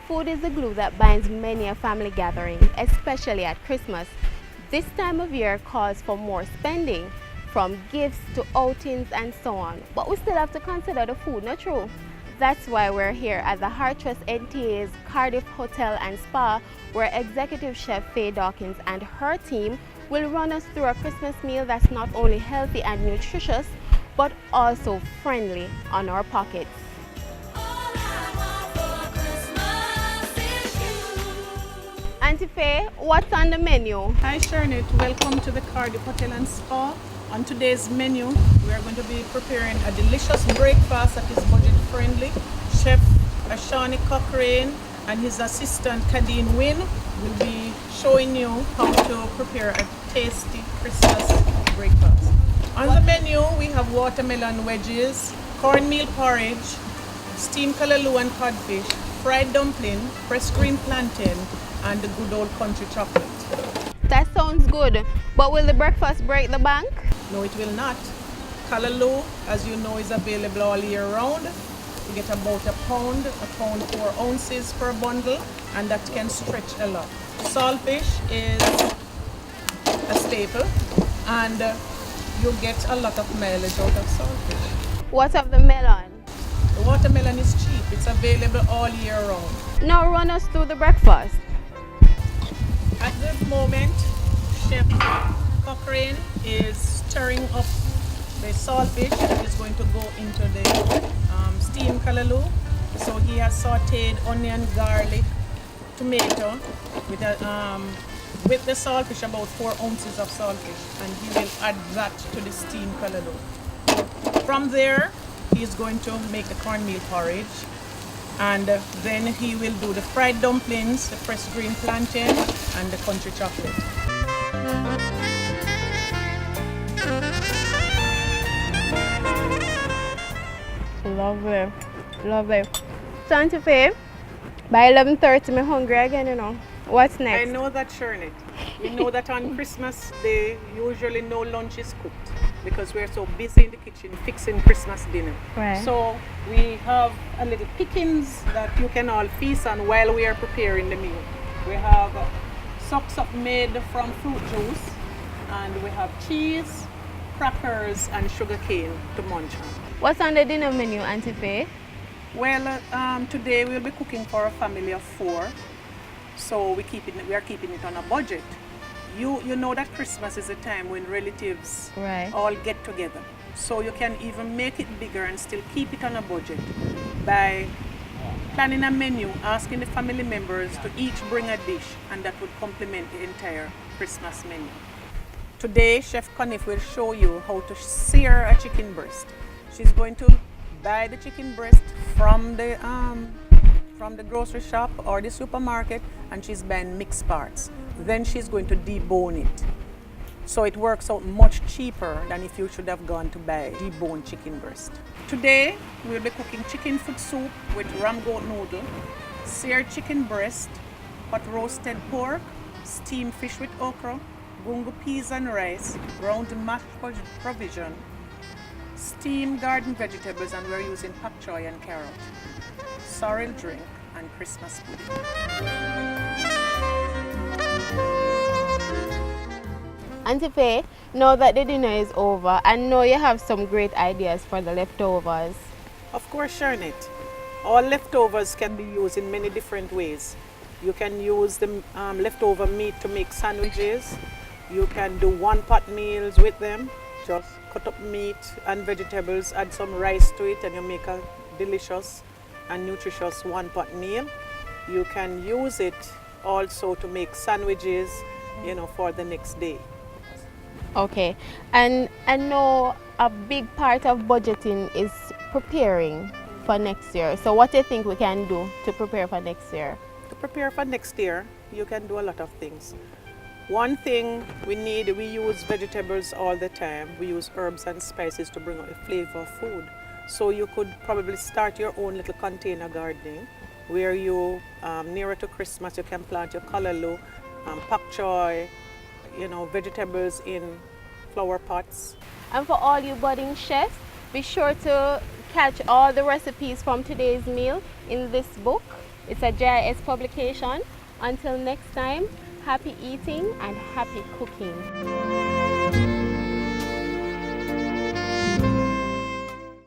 Food is the glue that binds many a family gathering, especially at Christmas. This time of year calls for more spending, from gifts to outings and so on. But we still have to consider the food, not true? That's why we're here at the Heart Trust NTA's Cardiff Hotel and Spa, where Executive Chef Faye Dawkins and her team will run us through a Christmas meal that's not only healthy and nutritious, but also friendly on our pockets. Auntie Faye, what's on the menu? Hi Sharnit, welcome to the Cardiff Hotel and Spa. On today's menu, we are going to be preparing a delicious breakfast that is budget friendly. Chef Ashani Cochrane and his assistant Kadeen Wynn will be showing you how to prepare a tasty Christmas breakfast. On the menu, we have watermelon wedges, cornmeal porridge, steamed kalaloo and codfish, fried dumpling, pressed green plantain, and the good old country chocolate. That sounds good, but will the breakfast break the bank? No, it will not. Kalaloo, as you know, is available all year round. You get about a pound 4 ounces per bundle, and that can stretch a lot. Saltfish is a staple, and you get a lot of mileage out of saltfish. What of the melon? The watermelon is cheap. It's available all year round. Now run us through the breakfast. At this moment, Chef Cochrane is stirring up the saltfish that is going to go into the steamed kalaloo. So he has sauteed onion, garlic, tomato with the saltfish, about 4 ounces of saltfish, and he will add that to the steamed kalaloo. From there, he is going to make the cornmeal porridge, and then he will do the fried dumplings, the pressed green plantain, and the country chocolate. Lovely, lovely. So Auntie Faye, by 11:30 I'm hungry again, you know. What's I next? know that, Sharnit. We know that on Christmas Day, usually no lunch is cooked because we're so busy in the kitchen fixing Christmas dinner. Right. So we have a little pickings that you can all feast on while we are preparing the meal. We have socks up made from fruit juice, and we have cheese, crackers, and sugar cane to munch on. What's on the dinner menu, Auntie Faye? Well, today we'll be cooking for a family of 4, so we are keeping it on a budget. You know that Christmas is a time when relatives Right. all get together, so you can even make it bigger and still keep it on a budget by planning a menu, asking the family members to each bring a dish, and that would complement the entire Christmas menu. Today, Chef Conniff will show you how to sear a chicken breast. She's going to buy the chicken breast from the grocery shop or the supermarket, and she's buying mixed parts. Then she's going to debone it. So it works out much cheaper than if you should have gone to buy deboned chicken breast. Today, we'll be cooking chicken foot soup with ram goat noodle, seared chicken breast, hot roasted pork, steamed fish with okra, gungo peas and rice, ground mashed provision, steamed garden vegetables, and we're using pak choy and carrot, sorrel drink, and Christmas pudding. Auntie Faye, now that the dinner is over, I know you have some great ideas for the leftovers. Of course, Sharnit. All leftovers can be used in many different ways. You can use the leftover meat to make sandwiches. You can do one-pot meals with them. Just cut up meat and vegetables, add some rice to it, and you make a delicious and nutritious one-pot meal. You can use it also to make sandwiches, for the next day. Okay, and I know a big part of budgeting is preparing for next year. So what do you think we can do to prepare for next year? To prepare for next year, you can do a lot of things. One thing we use vegetables all the time. We use herbs and spices to bring out the flavor of food. So you could probably start your own little container gardening where you, nearer to Christmas, you can plant your kalaloo, pak choy, vegetables in flower pots. And for all you budding chefs, be sure to catch all the recipes from today's meal in this book. It's a JIS publication. Until next time, happy eating and happy cooking.